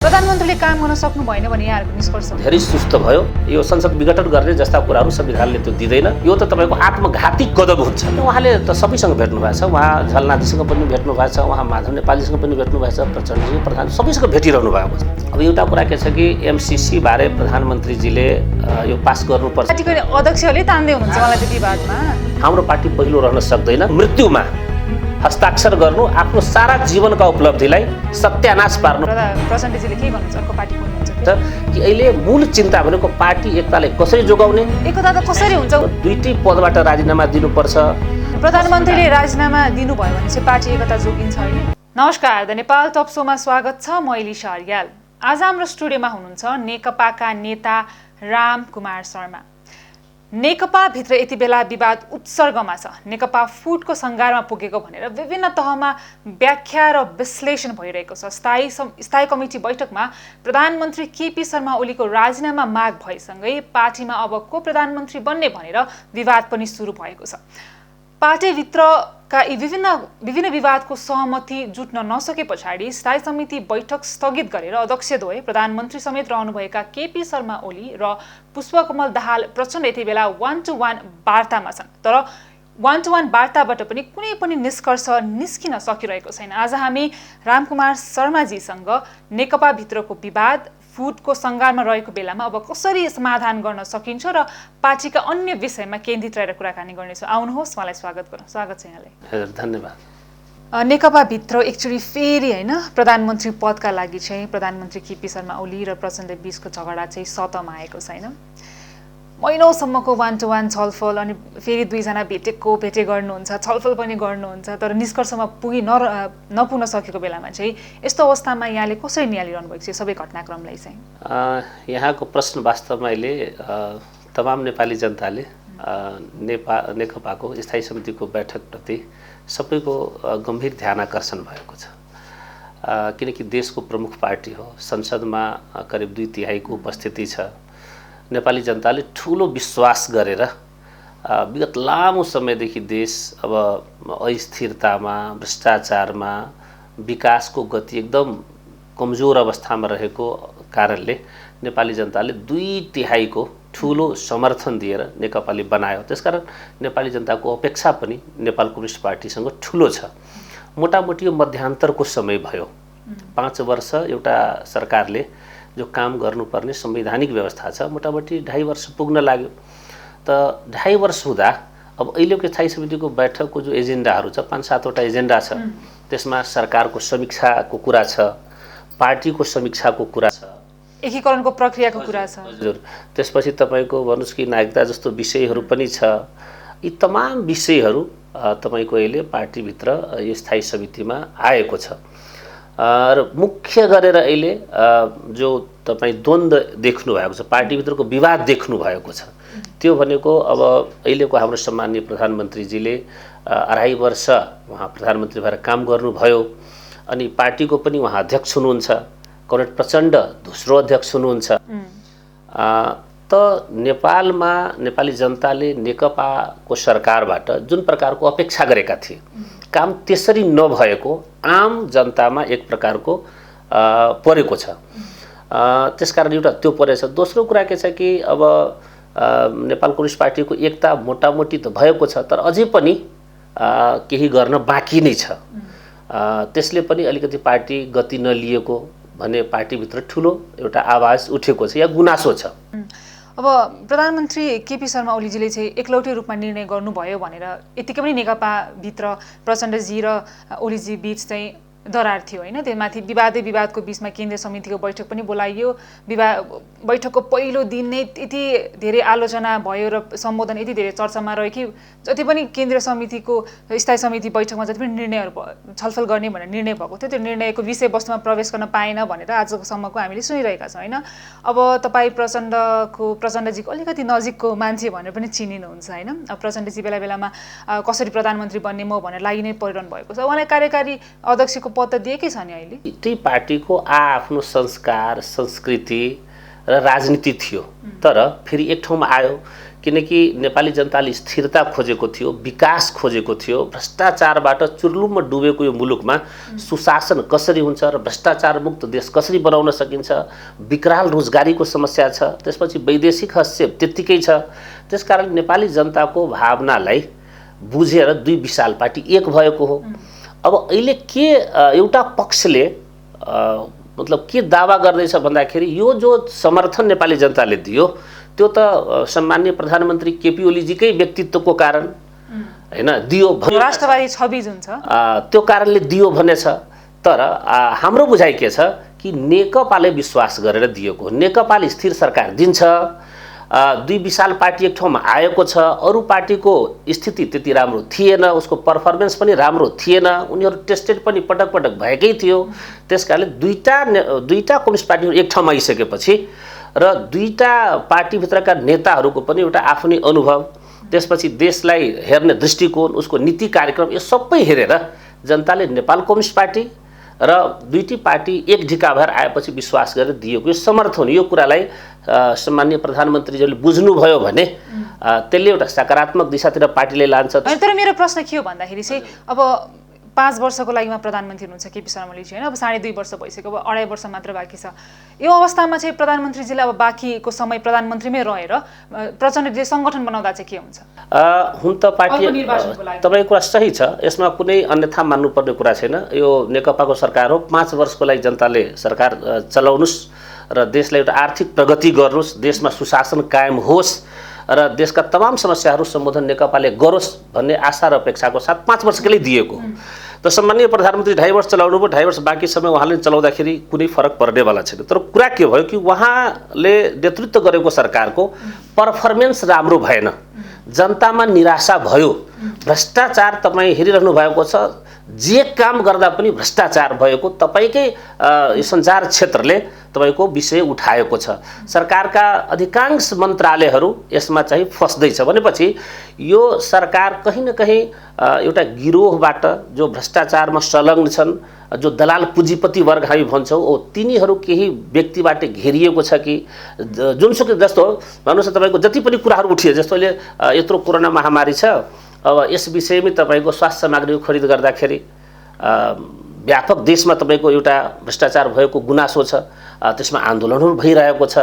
प्रधानमन्त्रीले काम गर्न सक्नु भएन भने यहाँहरुको निष्कर्ष धेरै सुस्त भयो। यो संसद विघटन गर्ने जस्ता कुराहरू संविधानले त्यो दिँदैन। यो त तपाईको आत्मघाती कदम हुन्छ। उहाँले त सबैसँग भेट्नु भएको छ। उहाँ झलनाथजीसँग पनि भेट्नु भएको छ, उहाँ माधव नेपालीसँग पनि भेट्नु भएको छ, प्रचण्डजी प्रधान सबैसँग भेटिरहनु भएको छ। अब एउटा कुरा के छ कि एमसीसी बारे प्रधानमन्त्रीजीले यो पास गर्नुपर्छ। पार्टीको अध्यक्षले तान्दै हुनुहुन्छ मलाई त्यो विवादमा। हाम्रो पार्टी पहिलो रहन सक्दैन। मृत्युमा हस्ताक्षर गर्नु आफ्नो सारा जीवनका उपलब्धिलाई सत्यानाश पार्नु। प्रचण्डजीले के भन्नुहुन्छ अर्को पार्टी कुन हुन्छ कि अहिले मूल चिन्ता भनेको पार्टी एकतालाई कसरी जोगाउने, एकता त कसरी हुन्छ। दुईटी पदबाट राजीनामा दिनुपर्छ। प्रधानमन्त्रीले राजीनामा दिनुभयो भने चाहिँ पार्टी एकता जोगिन्छ होइन। नमस्कार, द नेपाल टप सोमा स्वागत छ। म इलिशा अर्याल। आज हाम्रो स्टुडियोमा हुनुहुन्छ नेकपाका नेता राम कुमार शर्मा। नेकपा भित्र यति बेला विवाद उत्सर्गमा छ। नेकपा फुटको सङ्घारमा पुगेको भनेर विभिन्न तहमा व्याख्या र विश्लेषण भइरहेको छ। स्थायी कमिटी बैठकमा प्रधानमन्त्री केपी शर्मा ओलीको राजीनामा माग भएसँगै पार्टीमा अब को प्रधानमन्त्री बन्ने भनेर विवाद पनि सुरु भएको छ। पार्टीभित्रका यी विभिन्न विवादको सहमति जुट्न नसके पछाडि स्थायी समिति बैठक स्थगित गरेर अध्यक्षद्वय प्रधानमन्त्री समेत रहनुभएका केपी शर्मा ओली र पुष्पकमल दाहाल प्रचण्ड यति बेला 1-to-1 वार्तामा छन्। तर 1-to-1 वार्ताबाट पनि कुनै पनि निष्कर्ष निस्किन सकिरहेको छैन। आज हामी रामकुमार शर्माजीसँग नेकपा भित्रको विवाद फुटको सङ्घारमा रहेको बेलामा अब कसरी समाधान गर्न सकिन्छ र पार्टीका अन्य विषयमा केन्द्रित रहेर कुराकानी गर्नेछौँ। आउनुहोस्, मलाई स्वागत गरौँ। स्वागत छ यहाँलाई। हजुर, धन्यवाद। नेकपा भित्र एकचोटि फेरि होइन प्रधानमन्त्री पदका लागि चाहिँ प्रधानमन्त्री केपी शर्मा ओली र प्रचण्ड बीचको झगडा चाहिँ सतहमा आएको छैन। महिनौसम्मको 1-to-1 छलफल अनि फेरि दुईजना भेटे गर्नुहुन्छ, छलफल पनि गर्नुहुन्छ, तर निष्कर्षमा नपुग्न सकेको बेलामा चाहिँ यस्तो अवस्थामा यहाँले कसरी निहालिरहनु भएको छ सबै घटनाक्रमलाई चाहिँ? यहाँको प्रश्न वास्तवमा अहिले तमाम नेपाली जनताले नेकपाको स्थायी समितिको बैठकप्रति सबैको गम्भीर ध्यान आकर्षण भएको छ। किनकि देशको प्रमुख पार्टी हो, संसदमा करिब 2/3 उपस्थिति छ। नेपाली जनताले ठुलो विश्वास गरेर विगत लामो समयदेखि देश अब अस्थिरतामा, भ्रष्टाचारमा, विकासको गति एकदम कमजोर अवस्थामा रहेको कारणले नेपाली जनताले 2/3 ठुलो समर्थन दिएर नेकपाले बनायो। त्यसकारण नेपाली जनताको अपेक्षा पनि नेपाल कम्युनिस्ट पार्टीसँग ठुलो छ। मोटामोटी यो मध्यान्तरको समय भयो। 5 वर्ष एउटा सरकारले जो काम गर्नुपर्ने संवैधानिक व्यवस्था छ, मोटामोटी 2.5 वर्ष पुग्न लाग्यो। त 2.5 वर्ष हुँदा अब अहिलेको स्थायी समितिको बैठकको जो एजेन्डाहरू छ, 5-7वटा एजेन्डा छ। त्यसमा सरकारको समीक्षाको कुरा छ, पार्टीको समीक्षाको कुरा छ, एकीकरणको प्रक्रियाको कुरा छ। हजुर, त्यसपछि तपाईँको भन्नुहोस् कि नागरिकता जस्तो विषयहरू पनि छ। यी तमाम विषयहरू तपाईँको अहिले पार्टीभित्र यो स्थायी समितिमा आएको छ। र मुख्य गरेर अहिले जो तपाईँ द्वन्द्व देख्नु भएको छ, पार्टीभित्रको विवाद देख्नु भएको छ, त्यो भनेको अब अहिलेको हाम्रो सम्माननीय प्रधानमन्त्रीजीले 2.5 वर्ष उहाँ प्रधानमन्त्री भएर काम गर्नुभयो। अनि पार्टीको पनि उहाँ अध्यक्ष हुनुहुन्छ, कमरेड प्रचण्ड दोस्रो अध्यक्ष हुनुहुन्छ। त नेपालमा नेपाली जनताले नेकपाको सरकारबाट जुन प्रकारको अपेक्षा गरेका थिए, काम त्यसरी नभएको आम जनतामा एक प्रकारको परेको छ। त्यसकारण एउटा त्यो परेछ। दोस्रो कुरा के छ कि अब नेपाल कम्युनिस्ट पार्टीको एकता मोटामोटी त भएको छ, तर अझै पनि केही गर्न बाँकी नै छ। त्यसले पनि अलिकति पार्टी गति नलिएको भने पार्टीभित्र ठुलो एउटा आवाज उठेको छ या गुनासो छ। अब प्रधानमन्त्री केपी शर्मा ओलीजीले चाहिँ एकलौटे रूपमा निर्णय गर्नुभयो भनेर यतिकै पनि नेकपाभित्र प्रचण्डजी र ओलीजी बीच चाहिँ दरार थियो होइन। त्यसमाथि विवादको बीचमा केन्द्रीय समितिको बैठक पनि बोलाइयो। बैठकको पहिलो दिन नै यति धेरै आलोचना भयो र सम्बोधन यति धेरै चर्चामा रह्यो कि जति पनि केन्द्रीय समितिको स्थायी समिति बैठकमा जति पनि निर्णयहरू छलफल गर्ने भनेर निर्णय भएको थियो, त्यो निर्णयको विषयवस्तुमा प्रवेश गर्न पाएन भनेर आजसम्मको हामीले सुनिरहेका छौँ होइन। अब तपाईँ प्रचण्डजीको अलिकति नजिकको मान्छे भनेर पनि चिनिनुहुन्छ होइन। अब प्रचण्डजी बेला बेलामा कसरी प्रधानमन्त्री बन्ने म भनेर लागि नै परिरहनु भएको छ। उहाँलाई कार्यकारी अध्यक्षको पद त दिएकै छ नि अहिले। त्यही पार्टीको आफ्नो संस्कार, संस्कृति र राजनीति थियो। तर फेरि एक ठाउँमा आयो किनकि नेपाली जनताले स्थिरता खोजेको थियो, विकास खोजेको थियो। भ्रष्टाचारबाट चुर्लुममा डुबेको यो मुलुकमा सुशासन कसरी हुन्छ र भ्रष्टाचार मुक्त देश कसरी बनाउन सकिन्छ, विकराल रोजगारीको समस्या छ, त्यसपछि वैदेशिक हस्तक्षेप त्यत्तिकै छ। त्यसकारण नेपाली जनताको भावनालाई बुझेर दुई विशाल पार्टी एक भएको हो। अब अहिले के एउटा पक्षले मतलब के दावा गर्दैछ भन्दाखेरि यो जो समर्थन नेपाली जनताले दियो त्यो त सम्माननीय प्रधानमन्त्री केपी ओलीजीकै व्यक्तित्वको कारण हैन दियो, राष्ट्रवादी छवि जुन छ त्यो कारणले दियो भन्ने छ। तर हाम्रो बुझाइ के छ कि नेकपाले विश्वास गरेर दिएको हो। नेकपाले स्थिर सरकार दिन्छ, दुई विशाल पार्टी एक ठाउँमा आएको छ, अरू पार्टीको स्थिति त्यति राम्रो थिएन, उसको पर्फर्मेन्स पनि राम्रो थिएन, उनीहरू टेस्टेड पनि पटक पटक भएकै थियो। त्यसकारणले दुईटा कम्युनिस्ट पार्टीहरू एक ठाउँमा आइसकेपछि र दुईटा पार्टीभित्रका नेताहरूको पनि एउटा आफ्नै अनुभव, त्यसपछि देशलाई हेर्ने दृष्टिकोण, उसको नीति कार्यक्रम यो सबै हेरेर जनताले नेपाल कम्युनिस्ट पार्टी र दुईटी पार्टी एक ढिका भएर आएपछि विश्वास गरेर दिएको यो समर्थन, यो कुरालाई सम्माननीय प्रधानमन्त्रीजीले बुझ्नुभयो भने त्यसले एउटा सकारात्मक दिशातिर पार्टीले लान्छ। तर मेरो प्रश्न के हो भन्दाखेरि चाहिँ अब 5 वर्षको लागि प्रधानमन्त्री हुनुहुन्छ केपी शर्मा ओलीजी हैन, अब 2.5 वर्ष भइसक्यो, अब 2.5 वर्ष मात्र बाँकी छ। यो अवस्थामा चाहिँ प्रधानमन्त्रीजीले अब बाँकीको समय प्रधानमन्त्रीमै रहेर प्रचण्डले संगठन बनाउँदा चाहिँ के हुन्छ? हुन त पार्टी तपाईको कुरा सही छ, यसमा कुनै अन्यथा मान्नुपर्ने कुरा छैन। यो नेकपाको सरकार हो, 5 वर्षको लागि जनताले सरकार चलाउनुस् र देशलाई एउटा आर्थिक प्रगति गर्नुस्, देशमा सुशासन कायम होस् र देशका तमाम समस्याहरू सम्बोधन नेकपाले गरोस् भन्ने आशा र अपेक्षाको साथ 5 वर्षकै लागि दिएको हो। त सम्माननीय प्रधानमन्त्री 2.5 वर्ष चलाउनु भयो, 2.5 वर्ष बाँकी समय उहाँले चलाउँदाखेरि कुनै फरक पर्नेवाला छैन। तर कुरा के भयो कि उहाँले नेतृत्व गरेको सरकारको पर्फर्मेन्स राम्रो भएन, जनतामा निराशा भयो, भ्रष्टाचार तपाईँ हेरिरहनु भएको छ, जे काम गर्दा पनि भ्रष्टाचार भएको तपाईँकै सञ्चार क्षेत्रले तपाईँको विषय उठाएको छ। सरकारका अधिकांश मन्त्रालयहरू यसमा चाहिँ फस्दैछ भनेपछि यो सरकार कहीँ न कहीँ एउटा गिरोहबाट जो भ्रष्टाचारमा संलग्न छन्, जो दलाल पुँजीपति वर्ग हामी भन्छौँ, तिनीहरू केही व्यक्तिबाट घेरिएको छ कि जुनसुकै जस्तो भन्नुहोस् तपाईँको जति पनि कुराहरू उठियो, जस्तो अहिले यत्रो कोरोना महामारी छ, अब यस विषयमै तपाईँको स्वास्थ्य सामग्रीको खरिद गर्दाखेरि व्यापक देशमा तपाईँको एउटा भ्रष्टाचार भएको गुनासो छ, त्यसमा आन्दोलनहरू भइरहेको छ।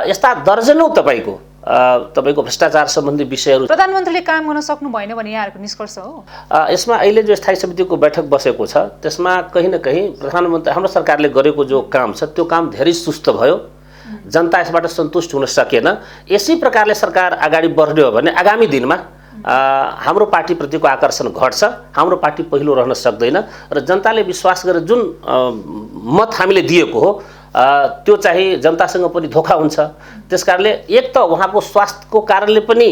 यस्ता दर्जनौं तपाईँको भ्रष्टाचार सम्बन्धी विषयहरू प्रधानमन्त्रीले काम गर्न सक्नु भएन भने यहाँहरूको निष्कर्ष हो। यसमा अहिले जो स्थायी समितिको बैठक बसेको छ त्यसमा कहीँ न कहीँ प्रधानमन्त्री हाम्रो सरकारले गरेको जो काम छ त्यो काम धेरै सुस्त भयो, जनता यसबाट सन्तुष्ट हुन सकेन। यसै प्रकारले सरकार अगाडि बढ्ने हो भने आगामी दिनमा हाम्रो पार्टीप्रतिको आकर्षण घट्छ, हाम्रो पार्टी पहिलो रहन सक्दैन र जनताले विश्वास गरेर जुन मत हामीले दिएको हो त्यो चाहिँ जनतासँग पनि धोखा हुन्छ। त्यसकारणले एक त उहाँको स्वास्थ्यको कारणले पनि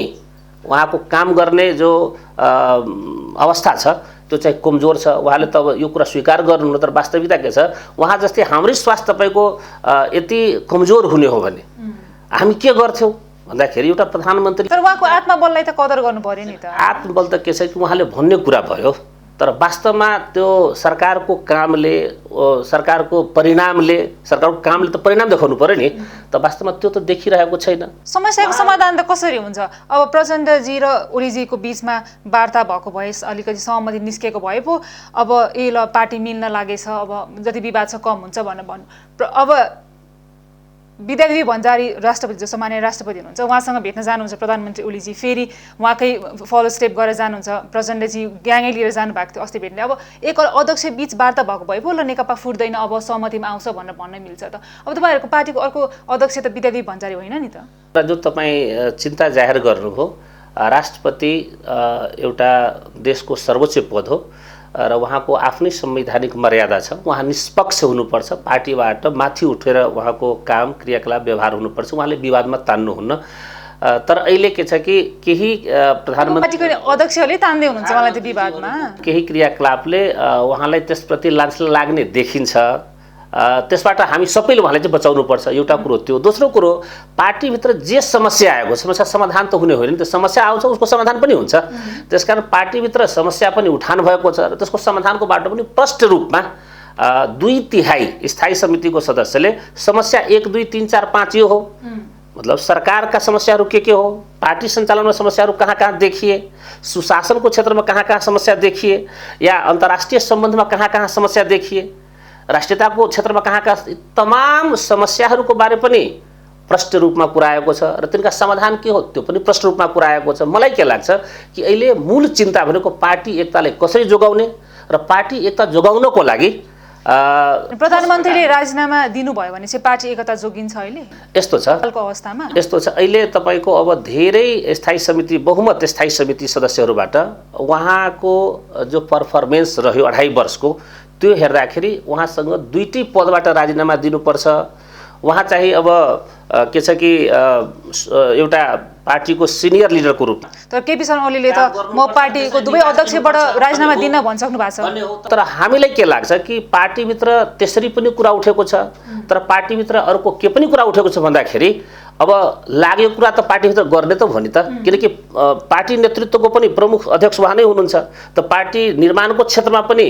उहाँको काम गर्ने जो अवस्था छ त्यो चाहिँ कमजोर छ। उहाँले त अब यो कुरा स्वीकार गर्नुहुन्न, तर वास्तविकता के छ, उहाँ जस्तै हाम्रै स्वास्थ्य तपाईँको यति कमजोर हुने हो भने हामी के गर्थ्यौँ भन्दाखेरि एउटा प्रधानमन्त्री। तर उहाँको आत्मबललाई त कदर गर्नु पर्यो नि त। आत्मबल त के छ कि उहाँले भन्ने कुरा भयो, तर वास्तवमा त्यो सरकारको कामले, सरकारको परिणामले, सरकारको कामले त परिणाम देखाउनु पर्यो नि, त वास्तवमा त्यो त देखिरहेको छैन। समस्याको समाधान त कसरी हुन्छ? अब प्रचण्डजी र ओलीजीको बीचमा वार्ता भएको भए, अलिकति सहमति निस्केको भए पो अब ए ल पार्टी मिल्न लागेछ, अब जति विवाद छ कम हुन्छ भन्नु। अब विद्यादेवी भण्डारी राष्ट्रपति जो सामान्य राष्ट्रपति हुनुहुन्छ उहाँसँग भेट्न जानुहुन्छ प्रधानमन्त्री ओलीजी, फेरि उहाँकै फलो स्टेप गरेर जानुहुन्छ, प्रचण्डजी ग्याङै लिएर जानुभएको थियो अस्ति भेट्ने। अब एक अध्यक्ष बीच वार्ता भएको भए पो ल नेकपा फुट्दैन, अब सहमतिमा आउँछ भनेर भन्न मिल्छ त। अब तपाईँहरूको पार्टीको अर्को अध्यक्ष त विद्यादेवी भण्डारी होइन नि त। जो तपाईँ चिन्ता जाहेर गर्नुभयो, राष्ट्रपति एउटा देशको सर्वोच्च पद हो र उहाँको आफ्नै संवैधानिक मर्यादा छ, उहाँ निष्पक्ष हुनुपर्छ, पार्टीबाट माथि उठेर उहाँको काम क्रियाकलाप व्यवहार हुनुपर्छ, उहाँले विवादमा तान्नुहुन्न। तर अहिले के छ कि केही प्रधानमन्त्रीको अध्यक्षले तान्दै हुनुहुन्छ उहाँलाई त्यो विवादमा, केही क्रियाकलापले उहाँलाई त्यसप्रति लान्छ लाग्ने देखिन्छ। त्यसबाट हामी सबैले उहाँलाई चाहिँ बचाउनुपर्छ, एउटा कुरो त्यो। दोस्रो कुरो, पार्टीभित्र जे समस्या आएको, समस्या समाधान त हुने होइन, त्यो समस्या आउँछ उसको समाधान पनि हुन्छ। त्यसकारण पार्टीभित्र समस्या पनि उठान भएको छ र त्यसको समाधानको बाटो पनि प्रष्ट रूपमा 2/3 स्थायी समितिको सदस्यले समस्या 1, 2, 3, 4, 5 यो हो मतलब सरकारका समस्याहरू के हो, पार्टी सञ्चालनमा समस्याहरू कहाँ देखिए, सुशासनको क्षेत्रमा कहाँ समस्या देखिए, या अन्तर्राष्ट्रिय सम्बन्धमा कहाँ समस्या देखिए, राष्ट्रियताको क्षेत्रमा कहाँ तमाम समस्याहरूको बारे पनि प्रष्ट रूपमा पुर्याएको छ र तिनका समाधान के हो त्यो पनि प्रष्ट रूपमा पुर्याएको छ। मलाई के लाग्छ कि अहिले मूल चिन्ता भनेको पार्टी एकतालाई कसरी जोगाउने र पार्टी एकता जोगाउनको लागि प्रधानमन्त्रीले राजीनामा दिनुभयो भने चाहिँ पार्टी एकता जोगिन्छ। अहिले यस्तो छ, हालको अवस्थामा यस्तो छ, अहिले तपाईको अब धेरै स्थायी समिति, बहुमत स्थायी समिति सदस्यहरूबाट उहाँको जो पर्फर्मेन्स रह्यो 2.5 वर्षको, त्यो हेर्दाखेरि उहाँसँग दुईटै पदबाट राजीनामा दिनुपर्छ। उहाँ चाहिँ अब के छ कि एउटा पार्टीको सिनियर लिडरको रूपमा, तर केपी शर्मा ओलीले त म पार्टीको दुवै अध्यक्षबाट राजीनामा दिन भनिसक्नु भएको छ। तर हामीलाई के लाग्छ कि पार्टीभित्र त्यसरी पनि कुरा उठेको छ, तर पार्टीभित्र अर्को के पनि कुरा उठेको छ भन्दाखेरि अब लागेको कुरा त पार्टीभित्र गर्ने त हो नि त, किनकि पार्टी नेतृत्वको पनि प्रमुख अध्यक्ष उहाँ नै हुनुहुन्छ। त पार्टी निर्माणको क्षेत्रमा पनि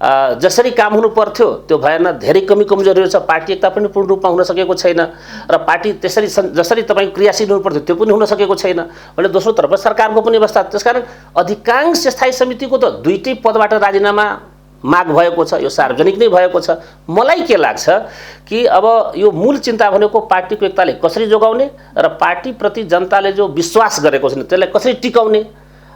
जसरी काम हुनु पर्थ्यो त्यो भएन, धेरै कमी कमजोरीहरू छ, पार्टी एकता पनि पूर्ण रूपमा हुन सकेको छैन र पार्टी त्यसरी जसरी तपाईँ क्रियाशील हुनु पर्थ्यो त्यो पनि हुन सकेको छैन भने दोस्रो तर्फ सरकारको पनि अवस्था। त्यसकारण अधिकांश स्थायी समितिको त दुईटै पदबाट राजीनामा माग भएको छ, यो सार्वजनिक नै भएको छ। मलाई के लाग्छ कि अब यो मूल चिन्ता भनेको पार्टीको एकताले कसरी जोगाउने र पार्टीप्रति जनताले जो विश्वास गरेको छ त्यसलाई कसरी टिकाउने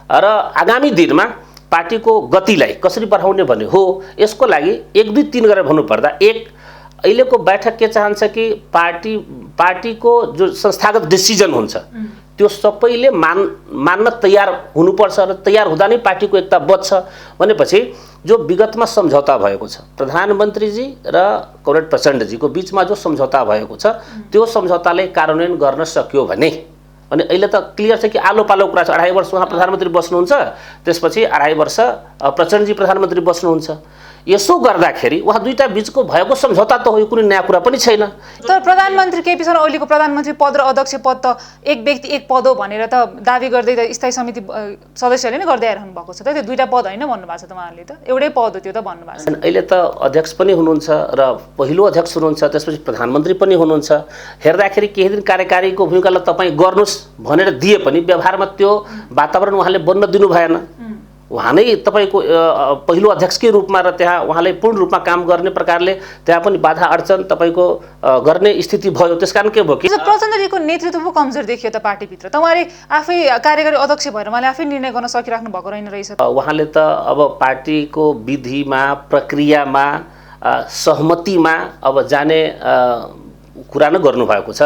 र आगामी दिनमा पार्टीको गतिलाई कसरी बढाउने भन्ने हो। यसको लागि 1 2 3 गरेर भन्नुपर्दा, एक, अहिलेको बैठक के चाहन्छ कि पार्टीको जो संस्थागत डिसिजन हुन्छ त्यो सबैले मान्न तयार हुनुपर्छ र तयार हुँदा नै पार्टीको एकता बच्छ भनेपछि जो विगतमा सम्झौता भएको छ प्रधानमन्त्रीजी र कमरेड प्रचण्डजीको बीचमा जो सम्झौता भएको छ त्यो सम्झौतालाई कार्यान्वयन गर्न सक्यो भने अनि अहिले त क्लियर छ कि आलो पालो कुरा छ। 2.5 वर्ष उहाँ प्रधानमन्त्री बस्नुहुन्छ, त्यसपछि 2.5 वर्ष प्रचण्डजी प्रधानमन्त्री बस्नुहुन्छ। यसो गर्दाखेरि उहाँ दुईटा बीचको भएको सम्झौता त हो, कुनै नयाँ कुरा पनि छैन। तर प्रधानमन्त्री केपी शर्मा ओलीको प्रधानमन्त्री पद र अध्यक्ष पद त एक व्यक्ति एक पद हो भनेर त दाबी गर्दै त स्थायी समिति सदस्यहरूले नै गर्दै आइरहनु भएको छ। त त्यो दुईटा पद होइन भन्नुभएको छ त उहाँहरूले, त एउटै पद हो त्यो त भन्नुभएको छ। अहिले त अध्यक्ष पनि हुनुहुन्छ र पहिलो अध्यक्ष हुनुहुन्छ, त्यसपछि प्रधानमन्त्री पनि हुनुहुन्छ। हेर्दाखेरि केही दिन कार्यकारीको भूमिकालाई तपाईँ गर्नुहोस् भनेर दिए पनि व्यवहारमा त्यो वातावरण उहाँले बन्न दिनु भएन। उहाँ नै तपाईँको पहिलो अध्यक्षकै रूपमा र त्यहाँ उहाँलाई पूर्ण रूपमा काम गर्ने प्रकारले त्यहाँ पनि बाधा अडचन तपाईँको गर्ने स्थिति भयो। त्यसकारण के भयो कि प्रचण्डजीको नेतृत्व पो कमजोर देखियो त पार्टीभित्र, त उहाँले आफै कार्यकारी अध्यक्ष भएर उहाँले आफै निर्णय गर्न सकिराख्नु भएको रहेन रहेछ। उहाँले त अब पार्टीको विधिमा, प्रक्रियामा, सहमतिमा अब जाने कुरा नै गर्नुभएको छ।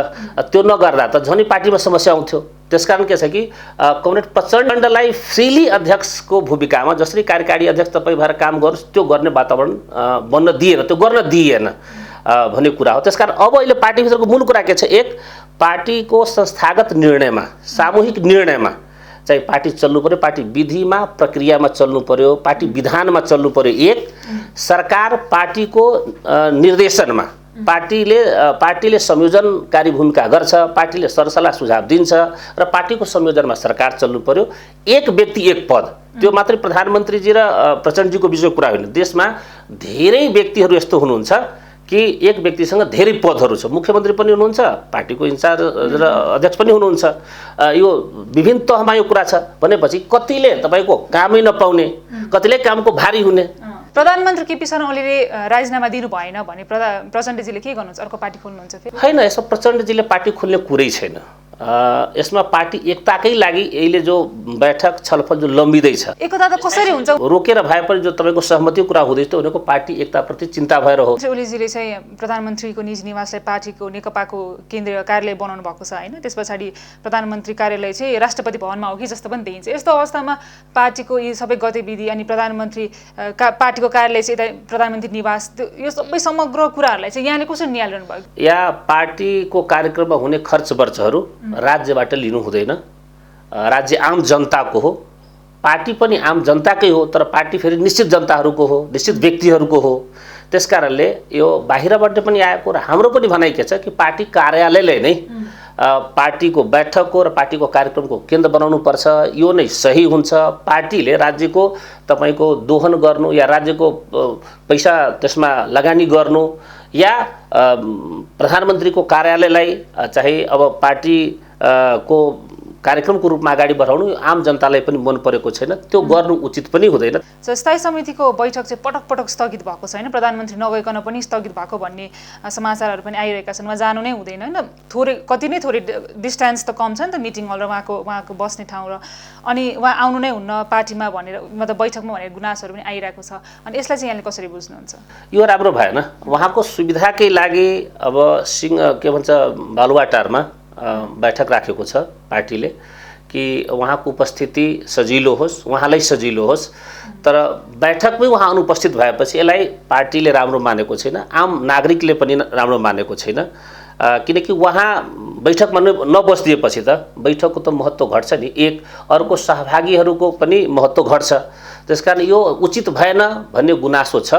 त्यो नगर्दा त झनै पार्टीमा समस्या आउँथ्यो। त्यसकारण के छ कि कमरेड प्रचण्डलाई फ्रिली अध्यक्षको भूमिकामा जसरी कार्यकारी अध्यक्ष तपाईँ भएर काम गर्नुहोस् त्यो गर्ने वातावरण बन्न दिएन, त्यो गर्न दिएन भन्ने कुरा हो। त्यसकारण अब अहिले पार्टीभित्रको मूल कुरा के छ, एक, पार्टीको संस्थागत निर्णयमा, सामूहिक निर्णयमा चाहिँ पार्टी चल्नु पर्यो, पार्टी विधिमा, प्रक्रियामा चल्नु पर्यो, पार्टी विधानमा चल्नु पर्यो। एक, सरकार पार्टीको निर्देशनमा पार्टीले संयोजनकारी भूमिका गर्छ, पार्टीले सरसल्लाह सुझाव दिन्छ र पार्टीको संयोजनमा सरकार चल्नु पर्यो। एक व्यक्ति एक पद, त्यो मात्रै प्रधानमन्त्रीजी र प्रचण्डजीको बिचको कुरा होइन। देशमा धेरै व्यक्तिहरू यस्तो हुनुहुन्छ कि एक व्यक्तिसँग धेरै पदहरू छ, मुख्यमन्त्री पनि हुनुहुन्छ, पार्टीको इन्चार्ज र अध्यक्ष पनि हुनुहुन्छ। यो विभिन्न तहमा यो कुरा छ भनेपछि कतिले तपाईँको कामै नपाउने, कतिले कामको भारी हुने। प्रधानमन्त्री केपी शर्मा ओलीले राजीनामा दिनु भएन भने प्रचण्डजीले के गर्नुहुन्छ, अर्को पार्टी खोल्नुहुन्छ फेरि? होइन, यसो प्रचण्डजीले पार्टी खोल्ने कुरै छैन। यसमा पार्टी एकताकै लागि अहिले जो बैठक छलफल जो लम्बिँदैछ, एकता त कसरी हुन्छ? रोकेर भए पनि जो तपाईँको सहमतिको कुरा हुँदैछ त्यो भनेको पार्टी एकताप्रति चिन्ता भएर हो। ओलीजीले चाहिँ प्रधानमन्त्रीको निज निवासलाई पार्टीको नेकपाको केन्द्रीय कार्यालय बनाउनु भएको छ होइन, त्यस पछाडि प्रधानमन्त्री कार्यालय चाहिँ राष्ट्रपति भवनमा हो कि जस्तो पनि देखिन्छ। यस्तो अवस्थामा पार्टीको यी सबै गतिविधि अनि प्रधानमन्त्री पार्टीको कार्यालय चाहिँ यता प्रधानमन्त्री निवास, यो सबै समग्र कुराहरूलाई चाहिँ यहाँले कसरी निहालिरहनु भयो? या पार्टीको कार्यक्रममा हुने खर्च वर्चहरू राज्यबाट लिनु हुँदैन, राज्य आम जनताको हो, पार्टी पनि आम जनताकै हो, तर पार्टी फेरि निश्चित जनताहरूको हो, निश्चित व्यक्तिहरूको हो। त्यसकारणले यो बाहिरबाट पनि आएको र हाम्रो पनि भनाइ के छ कि पार्टी कार्यालयले नै पार्टीको बैठकको र पार्टीको कार्यक्रमको केन्द्र बनाउनु पर्छ, यो नै सही हुन्छ। पार्टीले राज्यको तपाईँको दोहन गर्नु या राज्यको पैसा त्यसमा लगानी गर्नु या प्रधानमन्त्रीको कार्यालयलाई चाहे अब पार्टी को कार्यक्रमको रूपमा अगाडि बढाउनु आम जनतालाई पनि मन परेको छैन, त्यो गर्नु उचित पनि हुँदैन। स्थायी समितिको बैठक चाहिँ पटक पटक स्थगित भएको छैन, प्रधानमन्त्री नगइकन पनि स्थगित भएको भन्ने समाचारहरू पनि आइरहेका छन्। उहाँ जानु नै हुँदैन होइन, थोरै कति नै थोरै डिस्टेन्स त कम छ नि त मिटिङ हल र उहाँको बस्ने ठाउँ र, अनि उहाँ आउनु नै हुन्न पार्टीमा भनेर मतलब बैठकमा भनेर गुनासोहरू पनि आइरहेको छ। अनि यसलाई चाहिँ यहाँले कसरी बुझ्नुहुन्छ? यो राम्रो भएन। उहाँको सुविधाकै लागि अब के भन्छ बालुवाटारमा बैठक राखेको छ पार्टीले कि उहाँको उपस्थिति सजिलो होस्, उहाँलाई सजिलो होस्, तर बैठकमै उहाँ अनुपस्थित भएपछि यसलाई पार्टीले राम्रो मानेको छैन, आम नागरिकले पनि राम्रो मानेको छैन। किनकि उहाँ बैठकमा नबस्दिएपछि त बैठकको त महत्त्व घट्छ नि, एक अर्को सहभागीहरूको पनि महत्त्व घट्छ। त्यसकारण यो उचित भएन भन्ने गुनासो छ।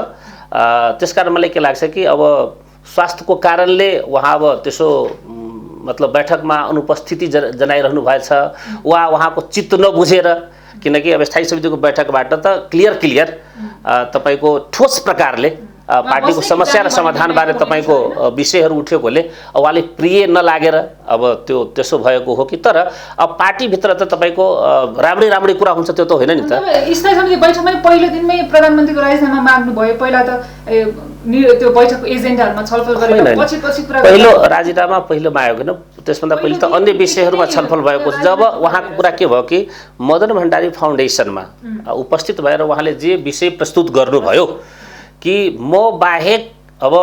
त्यसकारण मलाई के लाग्छ कि अब स्वास्थ्यको कारणले उहाँ अब त्यसो मतलब बैठकमा अनुपस्थिति जनाइरहनु भएछ वा उहाँको चित्त नबुझेर, किनकि अब स्थायी समितिको बैठकबाट त क्लियर तपाईको ठोस प्रकारले पार्टीको समस्या र समाधानबारे तपाईको विषयहरू उठेकोले उहाँले प्रिय नलागेर अब त्यो त्यसो भएको हो कि, तर अब पार्टीभित्र त तपाईको राम्रै कुरा हुन्छ त्यो त होइन नि त। स्थायी समिति बैठकमै पहिलो दिनमै प्रधानमन्त्रीको राजीनामा माग्नु भयो, पहिला त त्यो बैठकको एजेन्डाहरुमा छलफल गरेर पछि कुरा पहिलो राजीनामा पहिलो मागेको हैन, त्यसभन्दा पहिले त अन्य विषयहरुमा छलफल भएको छ। जब उहाँको कुरा के भयो कि मदन भण्डारी फाउन्डेसनमा उपस्थित भएर उहाँले जे विषय प्रस्तुत गर्नुभयो कि म बाहेक अब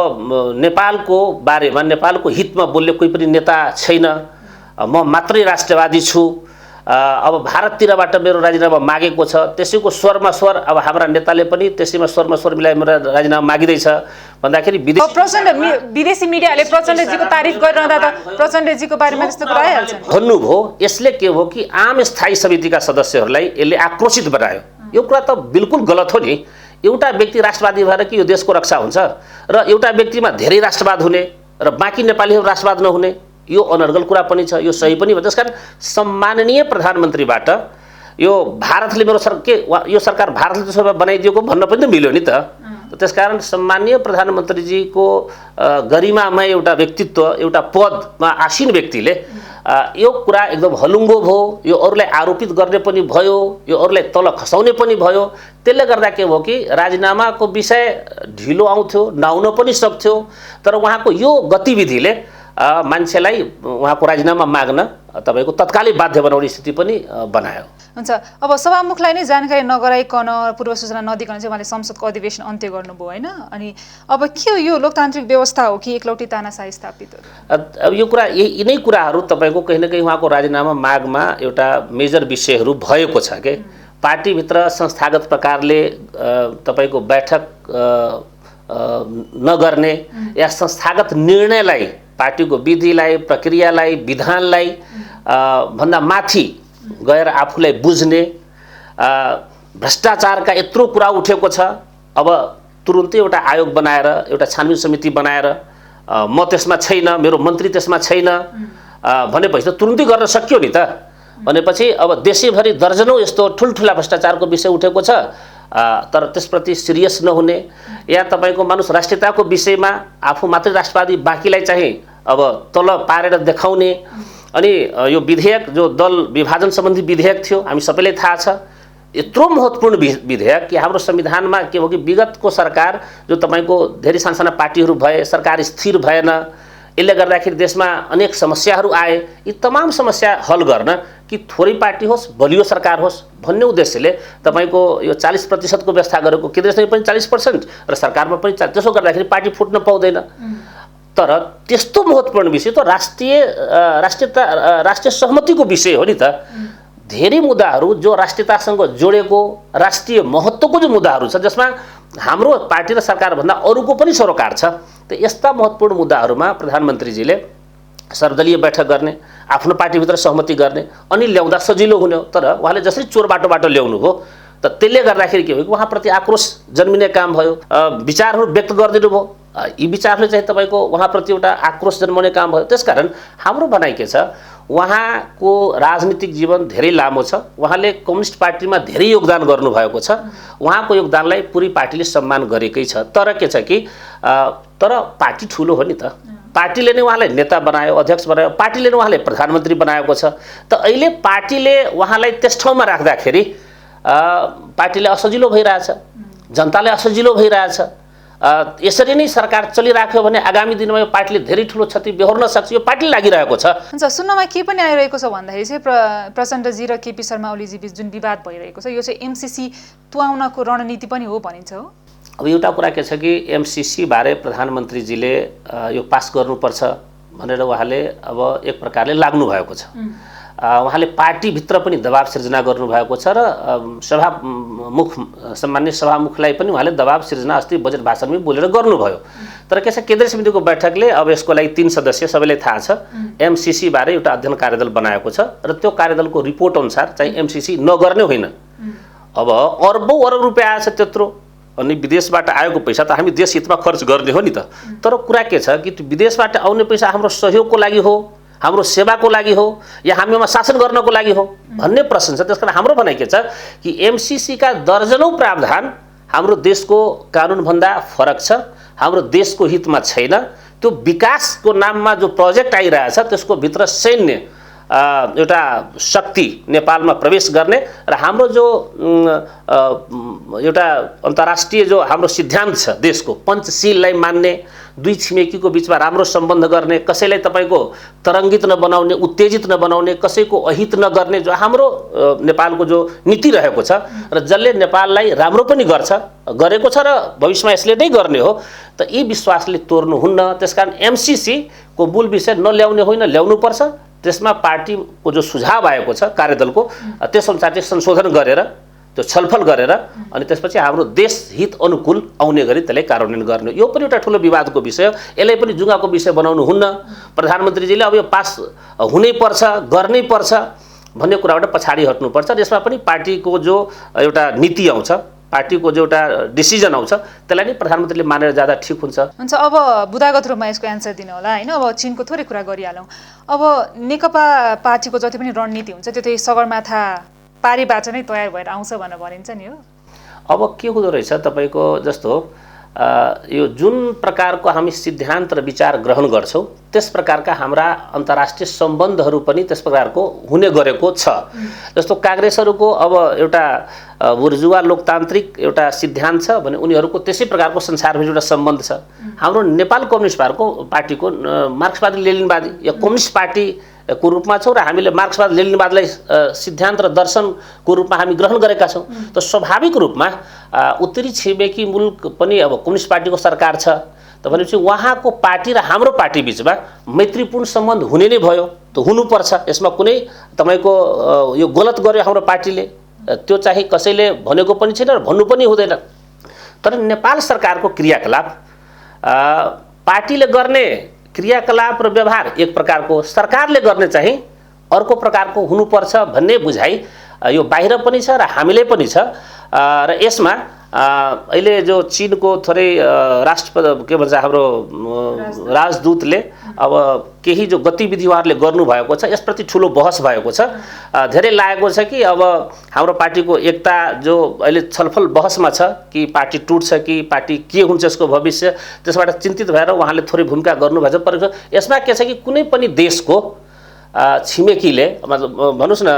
नेपालको बारेमा नेपालको हितमा बोल्ने कोही पनि नेता छैन, म मात्रै राष्ट्रवादी छु, अब भारततिरबाट मेरो राजीनामा मागेको छ, त्यसैको स्वरमा स्वर अब हाम्रा नेताले पनि त्यसैमा स्वरमा स्वर मिलाएर मेरो राजीनामा मागिदैछ भन्दाखेरि विदेशी मिडियाले प्रचण्डजीको तारिफ गरिरहँदा त प्रचण्डजीको बारेमा त्यस्तो कुरा आइहाल्छ भन्नुभयो। यसले के हो कि आम स्थायी समितिका सदस्यहरूलाई यसले आक्रोशित बनायो। यो कुरा त बिल्कुल गलत हो नि। एउटा व्यक्ति राष्ट्रवादी भएर कि यो देशको रक्षा हुन्छ र एउटा व्यक्तिमा धेरै राष्ट्रवाद हुने र बाँकी नेपालीहरू राष्ट्रवाद नहुने, यो अनर्गल कुरा पनि छ, यो सही पनि हो। त्यसकारण सम्माननीय प्रधानमन्त्रीबाट यो भारतले मेरो यो सरकार भारतले त्यसो बनाइदिएको भन्न पनि त मिल्यो नि त। त्यसकारण सम्माननीय प्रधानमन्त्रीजीको गरिमामय एउटा व्यक्तित्व, एउटा पदमा आसीन व्यक्तिले यो कुरा एकदम हलुङ्गो भयो, यो अरूलाई आरोपित गर्ने पनि भयो, यो अरूलाई तल खसाउने पनि भयो। त्यसले गर्दा के भयो कि राजीनामाको विषय ढिलो आउँथ्यो, नआउन पनि सक्थ्यो, तर उहाँको यो गतिविधिले मान्छेलाई उहाँको राजीनामा माग्न तपाईको तत्कालै बाध्य बनाउने स्थिति पनि बनायो। हुन्छ, अब सभामुखलाई नै जानकारी नगराइकन पूर्व सूचना नदिकन चाहिँ उहाँले संसदको अधिवेशन अन्त्य गर्नुभयो होइन। अनि अब के हो, यो लोकतान्त्रिक व्यवस्था हो कि एकलौटी तानाशाही स्थापित हो? अब यो कुरा यिनै कुराहरू तपाईको कहीँ न कहीँ उहाँको राजीनामा मागमा एउटा मेजर विषयहरू भएको छ के। पार्टीभित्र संस्थागत प्रकारले तपाईको बैठक नगर्ने या संस्थागत निर्णयलाई, पार्टीको विधिलाई, प्रक्रियालाई, विधानलाई भन्दा माथि गएर आफूलाई बुझ्ने, भ्रष्टाचारका यत्रो कुरा उठेको छ। अब तुरुन्तै एउटा आयोग बनाएर, एउटा छानबिन समिति बनाएर म त्यसमा छैन, मेरो मन्त्री त्यसमा छैन भनेपछि त तुरुन्तै गर्न सक्यो नि त। भनेपछि अब देशैभरि दर्जनौं यस्तो ठुल्ठुला भ्रष्टाचारको विषय उठेको छ, तर त्यसप्रति सिरियस नहुने या तपाईको मानुष राष्ट्रियताको विषयमा आफू मात्रै राष्ट्रवादी बाँकीलाई चाहिँ अब तल पारेर देखाउने। अनि यो विधेयक जो दल विभाजन सम्बन्धी विधेयक थियो, हामी सबैलाई थाहा छ, यत्रो महत्त्वपूर्ण विधेयक कि हाम्रो संविधानमा के हो कि विगतको सरकार जो तपाईको धेरै साना पार्टीहरू भए, सरकार स्थिर भएन, यसले गर्दाखेरि देशमा अनेक समस्याहरू आए। यी तमाम समस्या हल गर्न कि थोरै पार्टी होस्, बलियो सरकार होस् भन्ने उद्देश्यले तपाईको यो 40% को व्यवस्था गरेको, केन्द्रमै पनि 40% र सरकारमा पनि। त्यसो गर्दाखेरि पार्टी फुट्न पाउँदैन। तर त्यस्तो महत्त्वपूर्ण विषय त राष्ट्रिय सहमतिको विषय हो नि त। धेरै मुद्दाहरू जो राष्ट्रियतासँग जोडेको, राष्ट्रिय महत्त्वको जो मुद्दाहरू छ, जसमा हाम्रो पार्टी र सरकार भन्दा अरूको पनि सरोकार छ, त यस्ता महत्त्वपूर्ण मुद्दाहरूमा प्रधानमन्त्रीजीले सर्वदलीय बैठक गर्ने, आफ्नो पार्टीभित्र सहमति गर्ने अनि ल्याउँदा सजिलो हुने हो। तर उहाँले जसरी चोर बाटोबाट ल्याउनु भयो, त त्यसले गर्दाखेरि के भयो कि उहाँप्रति आक्रोश जन्मिने काम भयो, विचारहरू व्यक्त गरिदिनु भयो। यी विचारले चाहिँ तपाईको उहाँप्रति एउटा आक्रोश जन्माउने काम भयो। त्यसकारण हाम्रो भनाइ के छ, उहाँको राजनीतिक जीवन धेरै लामो छ, उहाँले कम्युनिस्ट पार्टीमा धेरै योगदान गर्नुभएको छ, उहाँको योगदानलाई पुरै पार्टीले सम्मान गरेकै छ। तर के छ कि तर पार्टी ठुलो हो नि त, पार्टीले नै उहाँलाई नेता बनायो, अध्यक्ष बनायो, पार्टीले नै उहाँले प्रधानमन्त्री बनाएको छ। त अहिले पार्टीले उहाँलाई त्यस ठाउँमा राख्दाखेरि पार्टीले असजिलो भइरहेछ, जनतालाई असजिलो भइरहेछ। यसरी नै सरकार चलिराख्यो भने आगामी दिनमा यो पार्टीले धेरै ठुलो क्षति बेहोर्न सक्छ, यो पार्टीले लागिरहेको छ। हुन्छ, सुन्नमा के पनि आइरहेको छ भन्दाखेरि चाहिँ प्रचण्डजी र केपी शर्मा ओलीजी बीच जुन विवाद भइरहेको छ यो चाहिँ एमसीसी तुवाउनको रणनीति पनि हो भनिन्छ हो। अब एउटा कुरा के छ कि एमसीसी बारे प्रधानमन्त्रीजीले यो पास गर्नुपर्छ भनेर उहाँले अब एक प्रकारले लाग्नु भएको छ। उहाँले पार्टीभित्र पनि दबाब सिर्जना गर्नुभएको छ र सम्मान्य सभामुखलाई पनि उहाँले दबाब सिर्जना अस्ति बजेट भाषणमै बोलेर गर्नुभयो। तर के छ, केन्द्रीय समितिको बैठकले अब यसको लागि 3 सदस्य सबैलाई थाहा छ एमसीसी बारे एउटा अध्ययन कार्यदल बनाएको छ र त्यो कार्यदलको रिपोर्ट अनुसार चाहिँ एमसीसी नगर्ने होइन। अब अर्बौं अरब रुपियाँ आएछ त्यत्रो, अनि विदेशबाट आएको पैसा त हामी देश हितमा खर्च गर्ने हो नि त। तर कुरा के छ कि त्यो विदेशबाट आउने पैसा हाम्रो सहयोगको लागि हो, हाम्रो सेवाको लागि हो, या हामीमा शासन गर्नको लागि हो भन्ने प्रश्न छ। त्यसकारण हाम्रो भनाइ के छ कि एमसीसी का दर्जनौं प्रावधान हाम्रो देशको कानुनभन्दा फरक छ, हाम्रो देशको हितमा छैन। त्यो विकासको नाममा जो प्रोजेक्ट आइरहेछ त्यसको भित्र सैन्य एउटा शक्ति नेपालमा प्रवेश गर्ने र हाम्रो जो एउटा अन्तर्राष्ट्रिय जो हाम्रो सिद्धान्त छ देशको पञ्चशीललाई मान्ने, दुई छिमेकीको बीचमा राम्रो सम्बन्ध गर्ने, कसैलाई तपाईको तरङ्गित नबनाउने, उत्तेजित नबनाउने, कसैको अहित नगर्ने जो हाम्रो नेपालको जो नीति रहेको छ र जसले नेपाललाई राम्रो पनि गरेको छ र भविष्यमा यसले नै गर्ने हो, त यी विश्वासले तोड्नुहुन्न। त्यसकारण एमसीसी को मूल विषय नल्याउने होइन, ल्याउनुपर्छ। त्यसमा पार्टीको जो सुझाव आएको छ कार्यदलको त्यसअनुसार चाहिँ संशोधन गरेर त्यो छलफल गरेर अनि त्यसपछि हाम्रो देश हित अनुकूल आउने गरी त्यसलाई कार्यान्वयन गर्ने, यो पनि एउटा ठुलो विवादको विषय हो। यसलाई पनि जुगाको विषय बनाउनु हुन्न। प्रधानमन्त्रीजीले अब यो पास हुनै पर्छ, गर्नै पर्छ भन्ने कुराबाट पछाडि हट्नुपर्छ। यसमा पनि पार्टीको जो एउटा नीति आउँछ, पार्टीको जो एउटा डिसिजन आउँछ त्यसलाई नै प्रधानमन्त्रीले मानेर जाँदा ठिक हुन्छ। अब बुदागत रूपमा यसको एन्सर दिनु होला हैन। अब चीनको थोरै कुरा गरिहालौँ। अब नेकपा पार्टीको जति पनि रणनीति हुन्छ त्यो चाहिँ सगरमाथा पारीबाट नै तयार भएर आउँछ भनेर भनिन्छ नि हो। अब के हुँदो रहेछ तपाईको जस्तो यो जुन प्रकारको हामी सिद्धान्त र विचार ग्रहण गर्छौं त्यस प्रकारका हाम्रा अन्तर्राष्ट्रिय सम्बन्धहरू पनि त्यस प्रकारको हुने गरेको छ। जस्तो कांग्रेसहरुको अब एउटा बुर्जुवा लोकतान्त्रिक एउटा सिद्धान्त छ भने उनीहरुको त्यसै प्रकारको संसारभरि एउटा सम्बन्ध छ। हाम्रो नेपाल कम्युनिस्ट पार्टीको मार्क्सवादी लेनिनवादी या कम्युनिस्ट पार्टी को रूपमा छौं र हामीले मार्क्सवाद लेनिनवादलाई सिद्धान्त र दर्शनको रूपमा हामी ग्रहण गरेका छौं। त स्वाभाविक रूपमा उत्तरी छिमेकी मुलुक पनि अब कम्युनिस्ट पार्टीको सरकार छ त भनेपछि उहाँको पार्टी र हाम्रो पार्टी बीचमा मैत्रीपूर्ण सम्बन्ध हुने नै भयो, त हुनुपर्छ। यसमा कुनै तपाईको यो गलत गर्यो हाम्रो पार्टीले त्यो चाहिँ कसैले भनेको पनि छैन र भन्नु पनि हुँदैन। तर नेपाल सरकारको क्रियाकलाप पार्टीले गर्ने क्रियाकलाप र व्यवहार एक प्रकारको, सरकारले गर्ने चाहिँ अर्को प्रकारको हुनुपर्छ भन्ने बुझाइ यो बाहिर पनि छ र हामीले पनि छ। र यसमा अहिले जो चीनको थोरै राष्ट्रपति के भन्छ हाम्रो राजदूतले अब केही जो गतिविधि उहाँहरूले गर्नुभएको छ यसप्रति ठुलो बहस भएको छ। धेरै लागेको छ कि अब हाम्रो पार्टीको एकता जो अहिले छलफल बहसमा छ कि पार्टी टुट्छ कि पार्टी के हुन्छ यसको भविष्य, त्यसबाट चिन्तित भएर उहाँले थोरै भूमिका गर्नुभएको छ। पर यसमा के छ कि कुनै पनि देशको छिमेकीले मतलब भन्नुस् न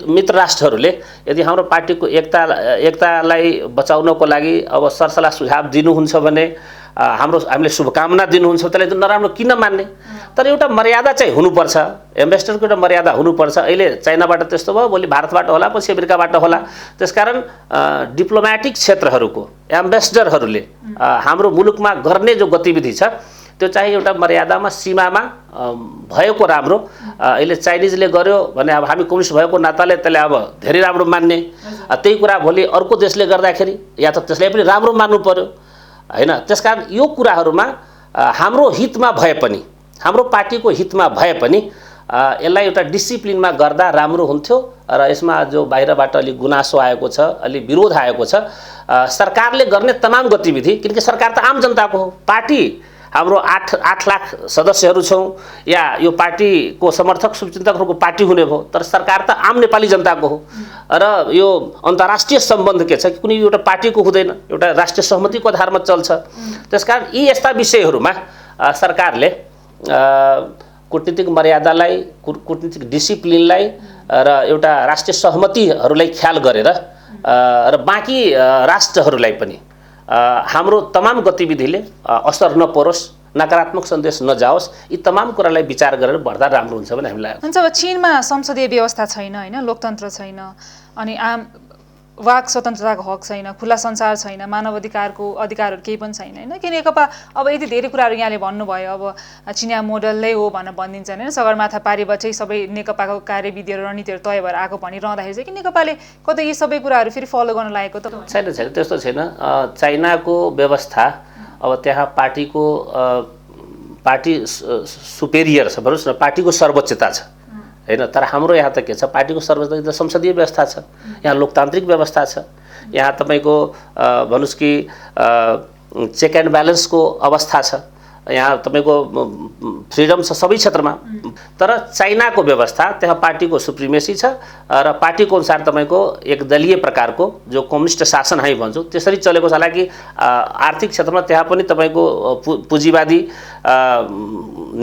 मित्र राष्ट्रहरूले यदि हाम्रो पार्टीको एकतालाई बचाउनको लागि अब सरसल्लाह सुझाव दिनुहुन्छ भने हामीले शुभकामना दिनुहुन्छ, त्यसलाई नराम्रो किन मान्ने? तर एउटा मर्यादा चाहिँ हुनुपर्छ, एम्बेसडरको एउटा मर्यादा हुनुपर्छ। अहिले चाइनाबाट त्यस्तो भयो, भोलि भारतबाट होला, पछि अमेरिकाबाट होला। त्यसकारण डिप्लोमेटिक क्षेत्रहरूको एम्बेसडरहरूले हाम्रो मुलुकमा गर्ने जो गतिविधि छ त्यो चाहिँ एउटा मर्यादामा सीमामा भएको राम्रो। अहिले चाइनिजले गर्यो भने अब हामी कम्युनिस्ट भएको नाताले त्यसलाई अब धेरै राम्रो मान्ने, त्यही कुरा भोलि अर्को देशले गर्दाखेरि या त त्यसलाई पनि राम्रो मान्नु पर्यो हैन। त्यसकारण यो कुराहरुमा हाम्रो हितमा भए पनि, हाम्रो पार्टीको हितमा भए पनि यसलाई एउटा डिसिप्लिनमा गर्दा राम्रो हुन्थ्यो। र यसमा जो बाहिरबाट अलि गुनासो आएको छ, अलि विरोध आएको छ, सरकारले गर्ने तमाम गतिविधि, किनकि सरकार त आम जनताको हो, पार्टी हाम्रो 8 लाख सदस्यहरू छौँ या यो पार्टीको समर्थक शुभचिन्तकहरूको पार्टी हुने भयो, तर सरकार त आम नेपाली जनताको हो र यो अन्तर्राष्ट्रिय सम्बन्ध के छ कि कुनै एउटा पार्टीको हुँदैन, एउटा राष्ट्रिय सहमतिको आधारमा चल्छ। त्यसकारण यी यस्ता विषयहरूमा सरकारले कूटनीतिक मर्यादालाई, कूटनीतिक डिसिप्लिनलाई र एउटा राष्ट्रिय सहमतिहरूलाई ख्याल गरेर र बाँकी राष्ट्रहरूलाई पनि हाम्रो तमाम गतिविधिले असर नपरोस्, नकारात्मक सन्देश नजाओस्, यी तमाम कुरालाई विचार गरेर बढ्दा राम्रो हुन्छ भन्ने हामीलाई लाग्छ। हुन्छ, अब चीनमा संसदीय व्यवस्था छैन होइन, लोकतन्त्र छैन, अनि आम वाक स्वतन्त्रताको हक छैन, खुला संसार छैन, मानव अधिकारहरू केही पनि छैन होइन। कि नेकपा अब यति धेरै कुराहरू यहाँले भन्नुभयो, अब चिनिया मोडलै हो भनेर भनिदिन्छ होइन, सगरमाथा पारेबाटै सबै नेकपाको कार्यविधिहरू रणनीतिहरू तय भएर आएको भनिरहँदाखेरि चाहिँ कि नेकपाले कतै यी सबै कुराहरू फेरि फलो गर्न लागेको त छैन। त्यस्तो छैन। चाइनाको व्यवस्था अब त्यहाँ पार्टी सुपेरियर छ भनौँ न, पार्टीको सर्वोच्चता छ होइन। तर हाम्रो यहाँ त के छ, पार्टीको सर्वोच्चता संसदीय व्यवस्था छ, यहाँ लोकतान्त्रिक व्यवस्था छ, यहाँ तपाईँको भन्नुहोस् कि चेक एन्ड ब्यालेन्सको अवस्था छ, यहाँ तपाईँको फ्रिडम छ सबै क्षेत्रमा। तर चाइनाको व्यवस्था त्यहाँ पार्टीको सुप्रिमेसी छ र पार्टीको अनुसार तपाईँको एकदलीय प्रकारको जो कम्युनिस्ट शासन हामी भन्छौँ त्यसरी चलेको छ। हालाकि आर्थिक क्षेत्रमा त्यहाँ पनि तपाईँको पुँजीवादी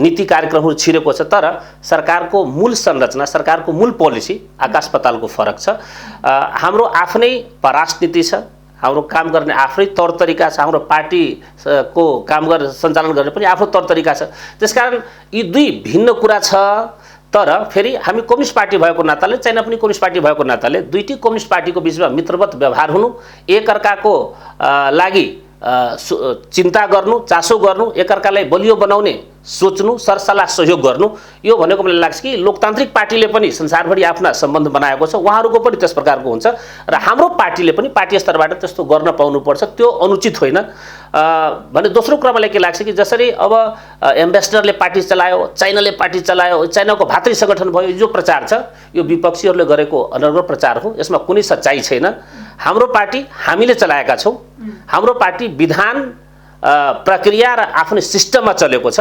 नीति कार्यक्रमहरू छिरेको छ, तर सरकारको मूल संरचना, सरकारको मूल पोलिसी आकाश पातालको फरक छ। हाम्रो आफ्नै राजनीति छ, हाम्रो काम गर्ने आफ्नै तौर तरिका छ, हाम्रो पार्टीको काम गर्ने सञ्चालन गर्ने पनि आफ्नो तौर तरिका छ। त्यसकारण यी दुई भिन्न कुरा छ। तर फेरि हामी कम्युनिस्ट पार्टी भएको नाताले, चाइना पनि कम्युनिस्ट पार्टी भएको नाताले दुईटी कम्युनिस्ट पार्टीको बिचमा मित्रवत व्यवहार हुनु, एकअर्काको लागि चिन्ता गर्नु, चासो गर्नु, एकअर्कालाई बलियो बनाउने सोच्नु, सरसल्लाह सहयोग गर्नु, यो भनेको मलाई लाग्छ कि लोकतान्त्रिक पार्टीले पनि संसारभरि आफ्ना सम्बन्ध बनाएको छ, उहाँहरूको पनि त्यस प्रकारको हुन्छ र हाम्रो पार्टीले पनि पार्टी स्तरबाट त्यस्तो गर्न पाउनुपर्छ, त्यो अनुचित होइन भने। दोस्रो कुरा मलाई के लाग्छ कि जसरी अब एम्बेसडरले पार्टी चलायो, चाइनाले पार्टी चलायो, चाइनाको भातृ सङ्गठन भयो, यो प्रचार छ, यो विपक्षीहरूले गरेको अनर्गल प्रचार हो, यसमा कुनै सच्चाइ छैन। हाम्रो पार्टी हामीले चलाएका छौँ, हाम्रो पार्टी विधान प्रक्रिया र आफ्नो सिस्टममा चलेको छ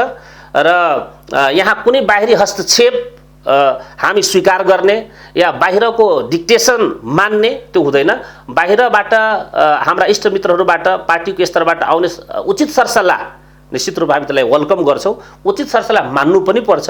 र यहाँ कुनै बाहिरी हस्तक्षेप हामी स्वीकार गर्ने या बाहिरको डिक्टेसन मान्ने त्यो हुँदैन। बाहिरबाट हाम्रा इष्टमित्रहरूबाट पार्टीको स्तरबाट आउने उचित सरसल्लाह निश्चित रूपमा हामी त्यसलाई वेलकम गर्छौँ, उचित सरसल्लाह मान्नु पनि पर्छ।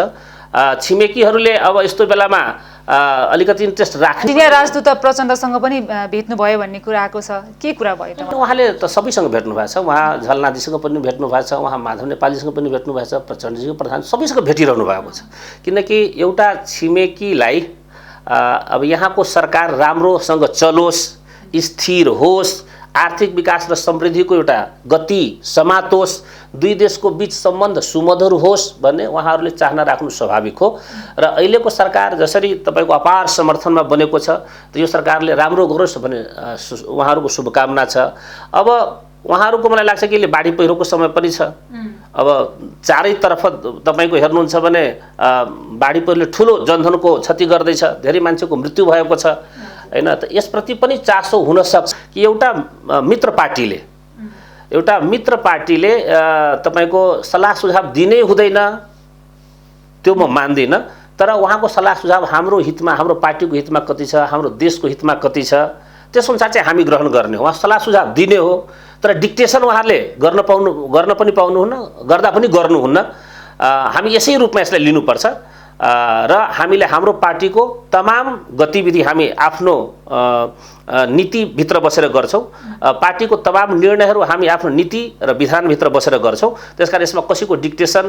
छिमेकीहरूले अब यस्तो बेलामा अलिकति इन्ट्रेस्ट राख्ने, चिनिया राजदूत प्रचण्डसँग पनि भेट्नुभयो भन्ने कुरा आएको छ, के कुरा भयो त? उहाँले त सबैसँग भेट्नु भएको छ, उहाँ झलनाथजीसँग पनि भेट्नु भएको छ, उहाँ माधव नेपालीसँग पनि भेट्नु भएको छ, प्रचण्डजीको प्रधान सबैसँग भेटिरहनु भएको छ। किनकि एउटा छिमेकीलाई अब यहाँको सरकार राम्रोसँग चलोस्, स्थिर होस्, आर्थिक विकास र समृद्धिको एउटा गति समातोस्, दुई देशको बीच सम्बन्ध सुमधुर होस् भन्ने उहाँहरूले चाहना राख्नु स्वाभाविक हो। र अहिलेको सरकार जसरी तपाईँको अपार समर्थनमा बनेको छ, त यो सरकारले राम्रो गरोस् भन्ने उहाँहरूको शुभकामना छ। अब उहाँहरूको मलाई लाग्छ कि अहिले बाढी पहिरोको समय पनि छ। अब चारैतर्फ तपाईँको हेर्नुहुन्छ भने बाढी पहिरोले ठुलो जनधनको क्षति गर्दैछ, धेरै मान्छेको मृत्यु भएको छ हैन। त यसप्रति पनि चासो हुन सक्छ कि एउटा मित्र पार्टीले तपाईको सल्लाह सुझाव दिनै हुँदैन, त्यो म मान्दिनँ। तर उहाँको सल्लाह सुझाव हाम्रो हितमा, हाम्रो पार्टीको हितमा कति छ, हाम्रो देशको हितमा कति छ, त्यसअनुसार चाहिँ हामी ग्रहण गर्ने हो। उहाँ सल्लाह सुझाव दिने हो, तर डिक्टेसन उहाँहरूले गर्न पनि पाउनुहुन्न, गर्दा पनि गर्नुहुन्न। हामी यसै रूपमा यसलाई लिनुपर्छ र हामीले हाम्रो पार्टीको तमाम गतिविधि हामी आफ्नो नीतिभित्र बसेर गर्छौँ, पार्टीको तमाम निर्णयहरू हामी आफ्नो नीति र विधानभित्र बसेर गर्छौँ। त्यसकारण यसमा कसैको डिक्टेसन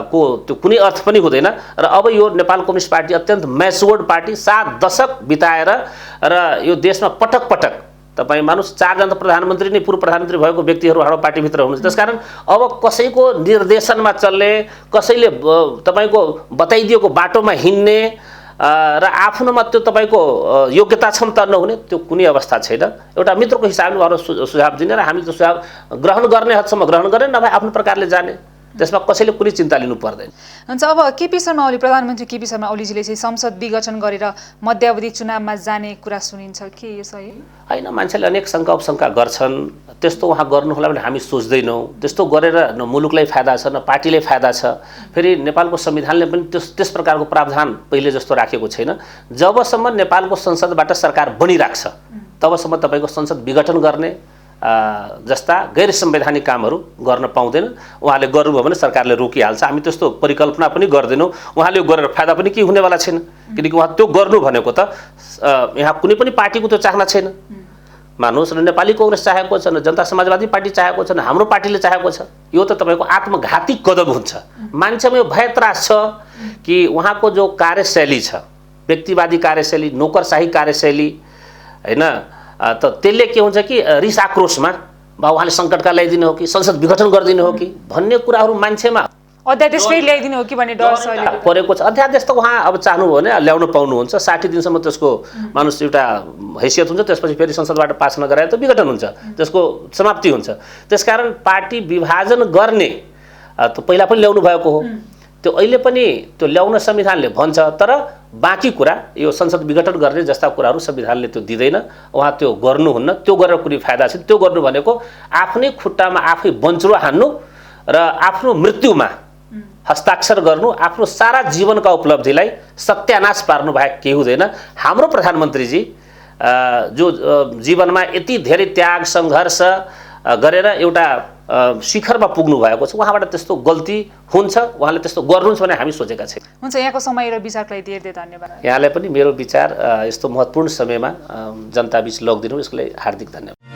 को त्यो कुनै अर्थ पनि हुँदैन। र अब यो नेपाल कम्युनिस्ट पार्टी अत्यन्त म्याच्योर्ड पार्टी, 7 दशक बिताएर र यो देशमा पटक पटक तपाईँ मानुस 4 जना प्रधानमन्त्री नै पूर्व प्रधानमन्त्री भएको व्यक्तिहरू हाम्रो पार्टीभित्र हुनुहुन्छ। त्यसकारण अब कसैको निर्देशनमा चल्ने, कसैले तपाईँको बताइदिएको बाटोमा हिँड्ने र आफ्नोमा त्यो तपाईँको योग्यता क्षमता नहुने त्यो कुनै अवस्था छैन। एउटा मित्रको हिसाबले उहाँहरू सुझाव दिने र हामी त्यो सुझाव ग्रहण गर्ने हदसम्म ग्रहण गर्ने, नभए आफ्नो प्रकारले जाने। त्यसमा कसैले कुनै चिन्ता लिनु पर्दैन। हुन्छ, अब केपी शर्मा ओली, प्रधानमन्त्री केपी शर्मा ओलीजीले चाहिँ संसद विघटन गरेर मध्यावधि चुनावमा जाने कुरा सुनिन्छ के यो सही? होइन, मान्छेले अनेक शङ्का उपशङ्का गर्छन्, त्यस्तो उहाँ गर्नु होला भने हामी सोच्दैनौँ। त्यस्तो गरेर न मुलुकलाई फाइदा छ न पार्टीलाई फाइदा छ। फेरि नेपालको संविधानले पनि त्यस प्रकारको प्रावधान पहिले जस्तो राखेको छैन। जबसम्म नेपालको संसदबाट सरकार बनिरहेको छ तबसम्म तपाईँको संसद विघटन गर्ने जस्ता गैर संवैधानिक कामहरू गर्न पाउँदैन। उहाँले गर्नुभयो भने सरकारले रोकिहाल्छ। हामी त्यस्तो परिकल्पना पनि गर्दैनौँ। उहाँले गरेर फाइदा पनि केही हुनेवाला छैन, किनकि उहाँ त्यो गर्नु भनेको त यहाँ कुनै पनि पार्टीको त्यो चाहना छैन। मान्नुहोस् न, नेपाली कांग्रेस चाहेको छ, न जनता समाजवादी पार्टी चाहेको छ, न हाम्रो पार्टीले चाहेको छ। यो त तपाईँको आत्मघाती कदम हुन्छ। मान्छेमा यो भय त्रास छ कि उहाँको जो कार्यशैली छ, व्यक्तिवादी कार्यशैली, नोकरशाही कार्यशैली, होइन, त त्यसले के हुन्छ कि रिस आक्रोशमा बा उहाँले सङ्कटकाल ल्याइदिनु हो कि संसद विघटन गरिदिनु हो कि भन्ने कुराहरू मान्छेमा अध्यादेश फेरि ल्याइदिनु हो कि भन्ने डर परेको छ। अध्यादेश त उहाँ अब चाहनुभयो भने ल्याउन पाउनुहुन्छ। 60 दिनसम्म त्यसको मानुस एउटा हैसियत हुन्छ, त्यसपछि फेरि संसदबाट पास नगराए त विघटन हुन्छ, त्यसको समाप्ति हुन्छ। त्यसकारण पार्टी विभाजन गर्ने त पहिला पनि ल्याउनु भएको हो, त्यो अहिले पनि त्यो ल्याउन संविधानले भन्छ। तर बाँकी कुरा यो संसद विघटन गर्ने जस्ता कुराहरू संविधानले त्यो दिँदैन। उहाँ त्यो गर्नुहुन्न। त्यो गरेर कुनै फाइदा छैन। त्यो गर्नु भनेको आफ्नै खुट्टामा आफै बन्चरो हान्नु र आफ्नो मृत्युमा हस्ताक्षर गर्नु, आफ्नो सारा जीवनका उपलब्धिलाई सत्यानाश पार्नु बाहेक केही हुँदैन। हाम्रो प्रधानमन्त्रीजी जो जीवनमा यति धेरै त्याग सङ्घर्ष गरेर एउटा शिखरमा पुग्नु भएको छ, उहाँबाट त्यस्तो गल्ती हुन्छ, उहाँले त्यस्तो गर्नुहुन्छ भने हामी सोचेका छैनौँ। हुन्छ, यहाँको समय र विचारको लागि धेरै धेरै धन्यवाद। यहाँलाई पनि मेरो विचार यस्तो महत्त्वपूर्ण समयमा जनताबीच लगिदिनु यसको लागि हार्दिक धन्यवाद।